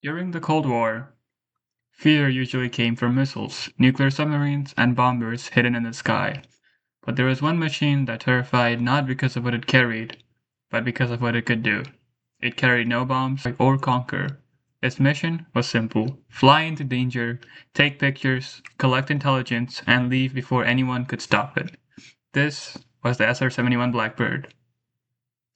During the Cold War, fear usually came from missiles, nuclear submarines, and bombers hidden in the sky. But there was one machine that terrified not because of what it carried, but because of what it could do. It carried no bombs or conquer. Its mission was simple: fly into danger, take pictures, collect intelligence, and leave before anyone could stop it. This was the SR-71 Blackbird.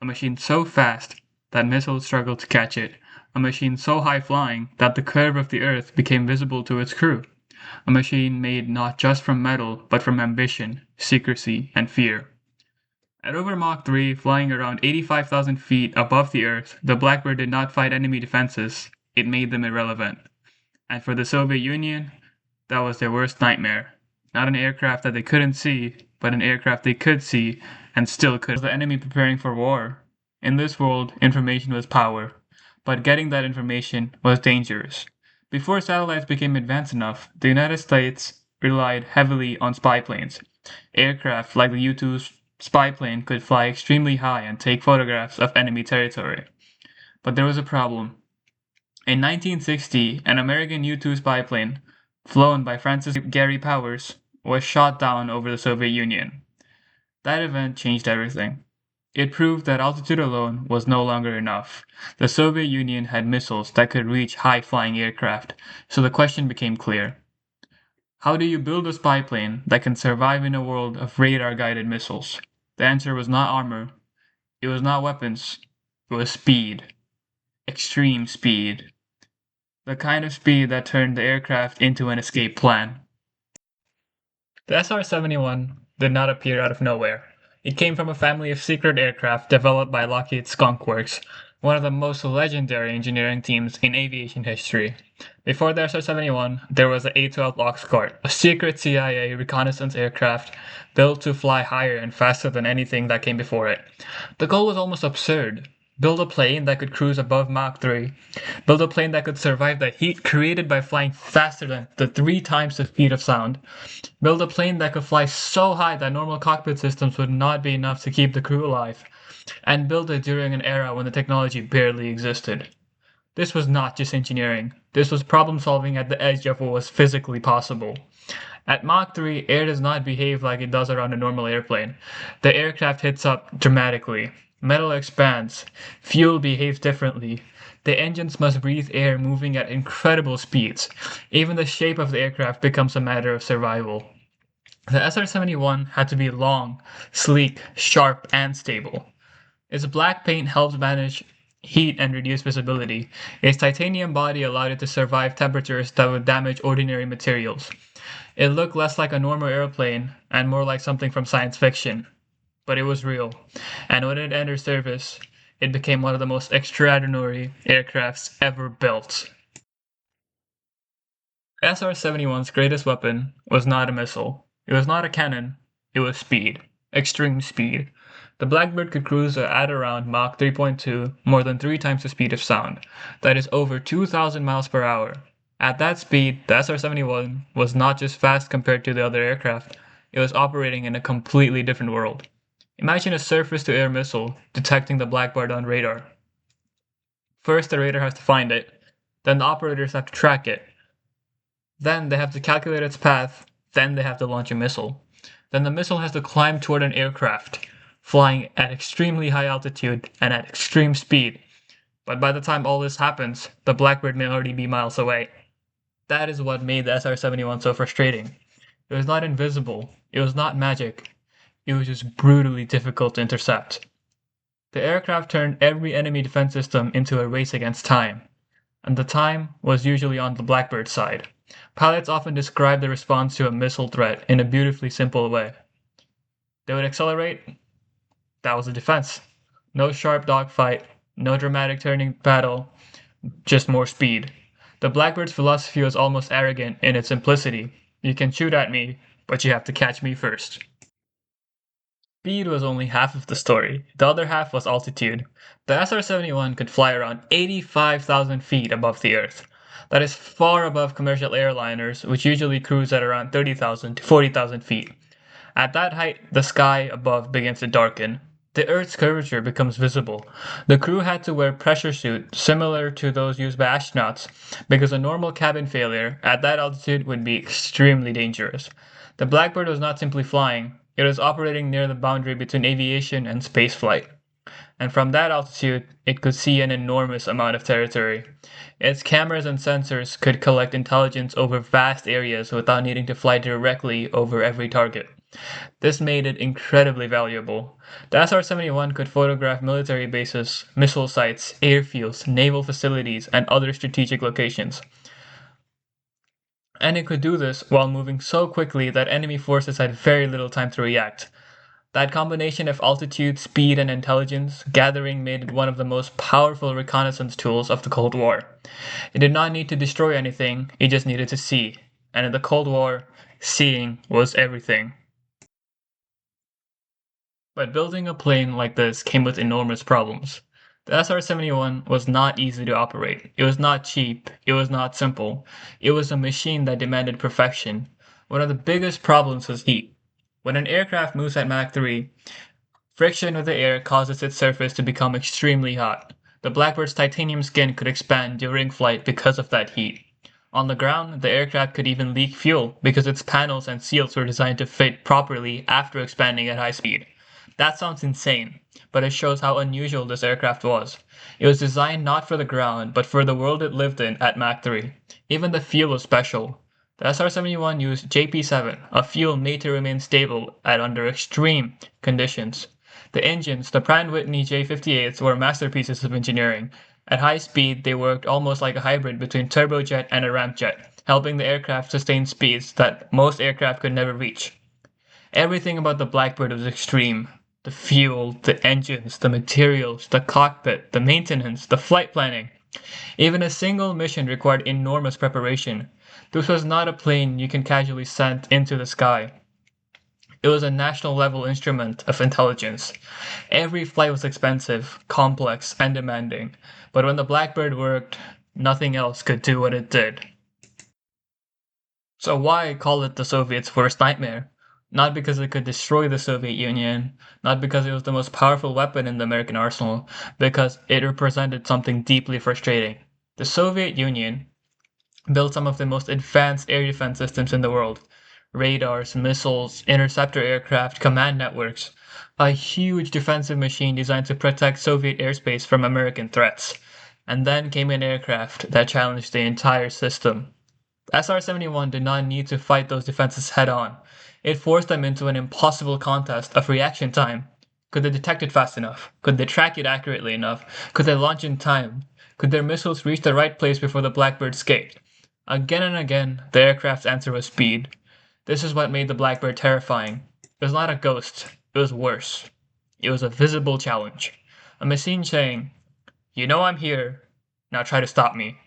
A machine so fast that missiles struggled to catch it, a machine so high-flying that the curve of the Earth became visible to its crew, a machine made not just from metal but from ambition, secrecy, and fear. At over Mach 3, flying around 85,000 feet above the Earth, the Blackbird did not fight enemy defenses, it made them irrelevant. And for the Soviet Union, that was their worst nightmare. Not an aircraft that they couldn't see, but an aircraft they could see and still could. Was the enemy preparing for war? In this world, information was power, but getting that information was dangerous. Before satellites became advanced enough, the United States relied heavily on spy planes. Aircraft like the U-2 spy plane could fly extremely high and take photographs of enemy territory. But there was a problem. In 1960, an American U-2 spy plane, flown by Francis Gary Powers, was shot down over the Soviet Union. That event changed everything. It proved that altitude alone was no longer enough. The Soviet Union had missiles that could reach high-flying aircraft, so the question became clear. How do you build a spy plane that can survive in a world of radar-guided missiles? The answer was not armor. It was not weapons. It was speed. Extreme speed. The kind of speed that turned the aircraft into an escape plan. The SR-71 did not appear out of nowhere. It came from a family of secret aircraft developed by Lockheed Skunk Works, one of the most legendary engineering teams in aviation history. Before the SR-71, there was the A-12 Oxcart, a secret CIA reconnaissance aircraft built to fly higher and faster than anything that came before it. The goal was almost absurd. Build a plane that could cruise above Mach 3. Build a plane that could survive the heat created by flying faster than the 3 times the speed of sound. Build a plane that could fly so high that normal cockpit systems would not be enough to keep the crew alive. And build it during an era when the technology barely existed. This was not just engineering. This was problem solving at the edge of what was physically possible. At Mach 3, air does not behave like it does around a normal airplane. The aircraft hits up dramatically. Metal expands. Fuel behaves differently. The engines must breathe air moving at incredible speeds. Even the shape of the aircraft becomes a matter of survival. The SR-71 had to be long, sleek, sharp, and stable. Its black paint helped manage heat and reduce visibility. Its titanium body allowed it to survive temperatures that would damage ordinary materials. It looked less like a normal airplane and more like something from science fiction. But it was real, and when it entered service, it became one of the most extraordinary aircrafts ever built. SR-71's greatest weapon was not a missile. It was not a cannon. It was speed. Extreme speed. The Blackbird could cruise at around Mach 3.2, more than 3 times the speed of sound. That is over 2,000 miles per hour. At that speed, the SR-71 was not just fast compared to the other aircraft, it was operating in a completely different world. Imagine a surface-to-air missile detecting the Blackbird on radar. First, the radar has to find it, then the operators have to track it. Then they have to calculate its path, then they have to launch a missile. Then the missile has to climb toward an aircraft, flying at extremely high altitude and at extreme speed. But by the time all this happens, the Blackbird may already be miles away. That is what made the SR-71 so frustrating. It was not invisible, it was not magic. It was just brutally difficult to intercept. The aircraft turned every enemy defense system into a race against time, and the time was usually on the Blackbird side. Pilots often describe the response to a missile threat in a beautifully simple way. They would accelerate. That was the defense. No sharp dogfight, no dramatic turning battle, just more speed. The Blackbird's philosophy was almost arrogant in its simplicity. You can shoot at me, but you have to catch me first. Speed was only half of the story. The other half was altitude. The SR-71 could fly around 85,000 feet above the Earth. That is far above commercial airliners, which usually cruise at around 30,000 to 40,000 feet. At that height, the sky above begins to darken. the Earth's curvature becomes visible. The crew had to wear pressure suits similar to those used by astronauts because a normal cabin failure at that altitude would be extremely dangerous. The Blackbird was not simply flying, it was operating near the boundary between aviation and spaceflight. And from that altitude, it could see an enormous amount of territory. Its cameras and sensors could collect intelligence over vast areas without needing to fly directly over every target. This made it incredibly valuable. The SR-71 could photograph military bases, missile sites, airfields, naval facilities, and other strategic locations. And it could do this while moving so quickly that enemy forces had very little time to react. That combination of altitude, speed, and intelligence gathering made it one of the most powerful reconnaissance tools of the Cold War. It did not need to destroy anything, it just needed to see. And in the Cold War, seeing was everything. But building a plane like this came with enormous problems. The SR-71 was not easy to operate. It was not cheap. It was not simple. It was a machine that demanded perfection. One of the biggest problems was heat. When an aircraft moves at Mach 3, friction with the air causes its surface to become extremely hot. The Blackbird's titanium skin could expand during flight because of that heat. On the ground, the aircraft could even leak fuel because its panels and seals were designed to fit properly after expanding at high speed. That sounds insane, but it shows how unusual this aircraft was. It was designed not for the ground, but for the world it lived in at Mach 3. Even the fuel was special. The SR-71 used JP7, a fuel made to remain stable at under extreme conditions. The engines, the Pratt & Whitney J58s, were masterpieces of engineering. At high speed, they worked almost like a hybrid between turbojet and a ramjet, helping the aircraft sustain speeds that most aircraft could never reach. Everything about the Blackbird was extreme. The fuel, the engines, the materials, the cockpit, the maintenance, the flight planning. Even a single mission required enormous preparation. This was not a plane you can casually send into the sky. It was a national level instrument of intelligence. Every flight was expensive, complex, and demanding, but when the Blackbird worked, nothing else could do what it did. So why call it the Soviets' worst nightmare? Not because it could destroy the Soviet Union, not because it was the most powerful weapon in the American arsenal, because it represented something deeply frustrating. The Soviet Union built some of the most advanced air defense systems in the world: radars, missiles, interceptor aircraft, command networks. A huge defensive machine designed to protect Soviet airspace from American threats. And then came an aircraft that challenged the entire system. SR-71 did not need to fight those defenses head-on. It forced them into an impossible contest of reaction time. Could they detect it fast enough? Could they track it accurately enough? Could they launch in time? Could their missiles reach the right place before the Blackbird escaped? Again and again, the aircraft's answer was speed. This is what made the Blackbird terrifying. It was not a ghost. It was worse. It was a visible challenge. A machine saying, "You know I'm here. Now try to stop me."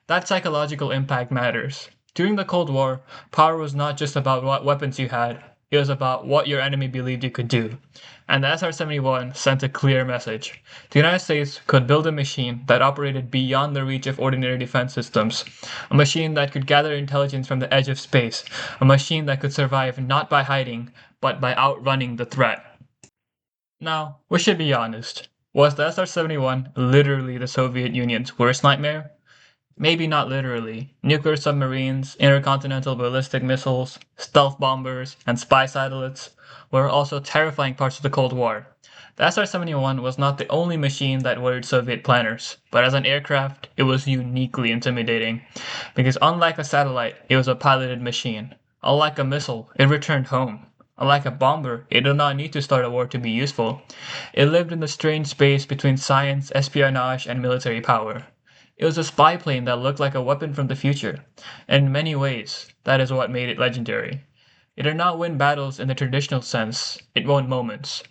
That psychological impact matters. During the Cold War, power was not just about what weapons you had, it was about what your enemy believed you could do. And the SR-71 sent a clear message. The United States could build a machine that operated beyond the reach of ordinary defense systems, a machine that could gather intelligence from the edge of space, a machine that could survive not by hiding, but by outrunning the threat. Now, we should be honest. Was the SR-71 literally the Soviet Union's worst nightmare? Maybe not literally. Nuclear submarines, intercontinental ballistic missiles, stealth bombers, and spy satellites were also terrifying parts of the Cold War. The SR-71 was not the only machine that worried Soviet planners, but as an aircraft, it was uniquely intimidating. Because unlike a satellite, it was a piloted machine. Unlike a missile, it returned home. Unlike a bomber, it did not need to start a war to be useful. It lived in the strange space between science, espionage, and military power. It was a spy plane that looked like a weapon from the future, and in many ways, that is what made it legendary. It did not win battles in the traditional sense, it won moments.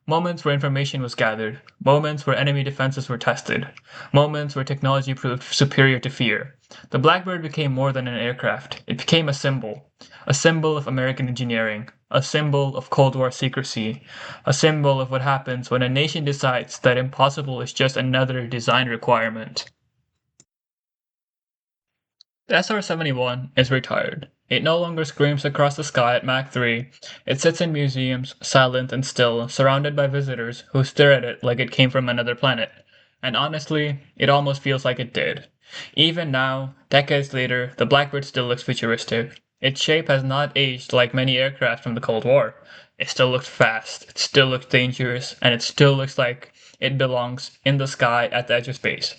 Moments where information was gathered, moments where enemy defenses were tested, moments where technology proved superior to fear. The Blackbird became more than an aircraft, it became a symbol of American engineering, a symbol of Cold War secrecy, a symbol of what happens when a nation decides that impossible is just another design requirement. The SR-71 is retired. It no longer screams across the sky at Mach 3. It sits in museums, silent and still, surrounded by visitors who stare at it like it came from another planet. And honestly, it almost feels like it did. Even now, decades later, the Blackbird still looks futuristic. Its shape has not aged like many aircraft from the Cold War. It still looks fast, it still looks dangerous, and it still looks like it belongs in the sky at the edge of space.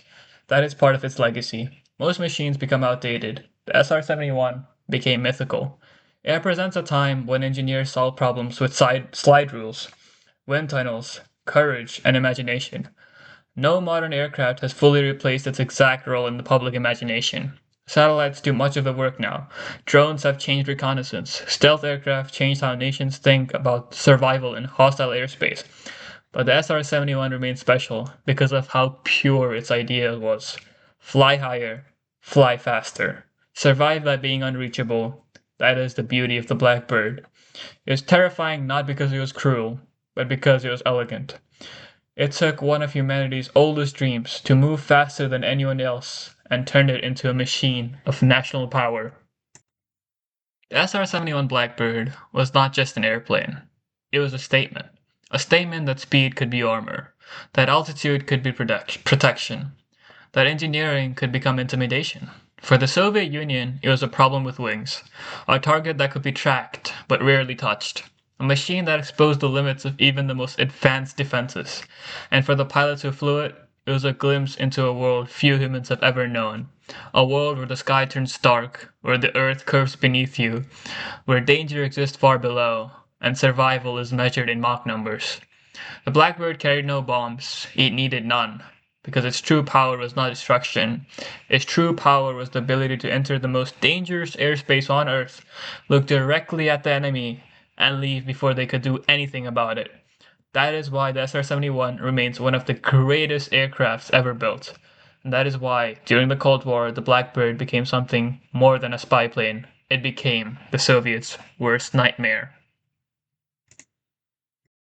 That is part of its legacy. Most machines become outdated. The SR-71 became mythical. It represents a time when engineers solved problems with slide rules, wind tunnels, courage, and imagination. No modern aircraft has fully replaced its exact role in the public imagination. Satellites do much of the work now. Drones have changed reconnaissance. Stealth aircraft changed how nations think about survival in hostile airspace. But the SR-71 remains special because of how pure its idea was. Fly higher, fly faster, survive by being unreachable. That is the beauty of the Blackbird. It was terrifying not because it was cruel, but because it was elegant. It took one of humanity's oldest dreams to move faster than anyone else and turned it into a machine of national power. The SR-71 Blackbird was not just an airplane. It was a statement. A statement that speed could be armor, that altitude could be protection, that engineering could become intimidation. For the Soviet Union, it was a problem with wings, a target that could be tracked but rarely touched, a machine that exposed the limits of even the most advanced defenses. And for the pilots who flew it, it was a glimpse into a world few humans have ever known. A world where the sky turns dark, where the earth curves beneath you, where danger exists far below, and survival is measured in Mach numbers. The Blackbird carried no bombs, it needed none, because its true power was not destruction. Its true power was the ability to enter the most dangerous airspace on Earth, look directly at the enemy, and leave before they could do anything about it. That is why the SR-71 remains one of the greatest aircrafts ever built. And that is why, during the Cold War, the Blackbird became something more than a spy plane. It became the Soviets' worst nightmare.